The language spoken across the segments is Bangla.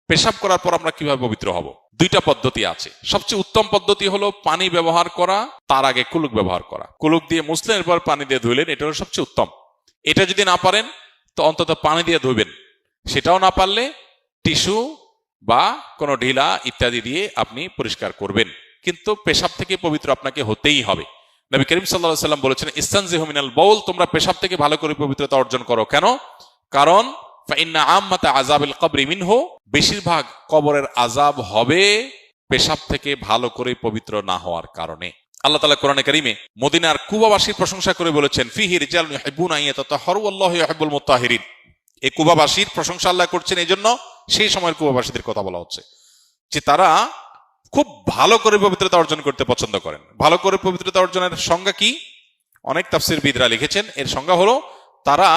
পেশাব করার পর আমরা কিভাবে পবিত্র হব? দুইটা পদ্ধতি আছে। সবচেয়ে উত্তম পদ্ধতি হলো পানি ব্যবহার করা, তার আগে কুলুক ব্যবহার করা। কুলুক দিয়ে মুছলেন, এরপর পানি দিয়ে ধুইলেন, এটা হলো সবচেয়ে উত্তম। এটা যদি না পারেন তো অন্তত পানি দিয়ে ধুবেন। সেটাও না পারলে টিস্যু বা কোনো ঢিলা ইত্যাদি দিয়ে আপনি পরিষ্কার করবেন। কিন্তু পেশাব থেকে পবিত্র আপনাকে হতেই হবে। নবী করিম সাল্লাল্লাহু আলাইহি ওয়াসাল্লাম বলেছেন, ইস্তানজিহু মিনাল বাউল, তোমরা পেশাব থেকে ভালো করে পবিত্রতা অর্জন করো। কেন? কারণ ফাইন্না আম্মাতা আযাবিল কবরি মিনহু, বেশিরভাগ কবরের আযাব হবে পেশাব থেকে ভালো করে পবিত্র না হওয়ার কারণে। আল্লাহ তাআলা কোরআনে কারীমে মদিনার কুবাবাসীর প্রশংসা করে বলেছেন, ফিহি রিজালুন ইউহিব্বুনা আন ইয়াতাতাহহারু ওয়াল্লাহু ইউহিব্বুল মুতাহহিরিন। এই কুবাবাসীর প্রশংসা আল্লাহ করছেন, এই জন্য সেই সময়ের কুবাবাসীদের কথা বলা হচ্ছে যে তারা খুব ভালো করে পবিত্রতা অর্জন করতে পছন্দ করেন। ভালো করে পবিত্রতা অর্জনের সংজ্ঞা কি? অনেক তাফসীরবিদরা লিখেছেন, এর সংজ্ঞা হলো তারা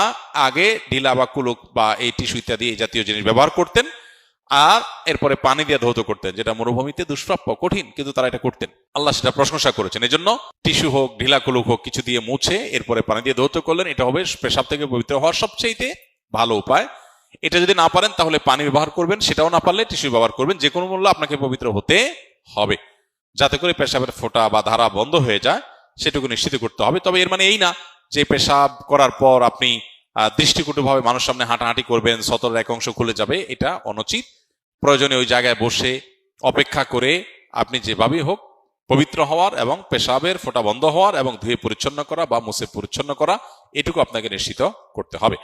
আগে ঢিলা বা কুলুক বা এই টিস্যু ইত্যাদি এই জাতীয় জিনিস ব্যবহার করতেন, আর এরপরে পানি দিয়ে ধৌত করতেন, যেটা মরুভূমিতে দুষ্প্রাপ্য, কঠিন, কিন্তু তারা এটা করতেন। আল্লাহ সেটা প্রশংসা করেছেন। এই জন্য টিস্যু হোক, ঢিলা কুলুক হোক, কিছু দিয়ে মুছে এরপরে পানি দিয়ে ধৌত করলেন, এটা হবে পেশাব থেকে পবিত্র হওয়ার সবচেয়ে ভালো উপায়। এটা যদি না পারেন তাহলে পানি ব্যবহার করবেন, সেটাও না পারলে টিস্যু ব্যবহার করবেন। যে কোনো মূল্যে আপনাকে পবিত্র হতে হবে, যাতে করে পেশাবের ফোঁটা বা ধারা বন্ধ হয়ে যায়, সেটুকু নিশ্চিত করতে হবে। তবে এর মানে এই না যে পেশাব করার পর আপনি দৃষ্টিকটুভাবে মানুষ সামনে হাঁটাহাঁটি করবেন, সতর এক অংশ খুলে যাবে, এটা অনুচিত। প্রয়োজনে ওই জায়গায় বসে অপেক্ষা করে আপনি যেভাবেই হোক পবিত্র হওয়ার এবং পেশাবের ফোঁটা বন্ধ হওয়ার এবং ধুয়ে পরিচ্ছন্ন করা বা মুছে পরিচ্ছন্ন করা, এটুকু আপনাকে নিশ্চিত করতে হবে।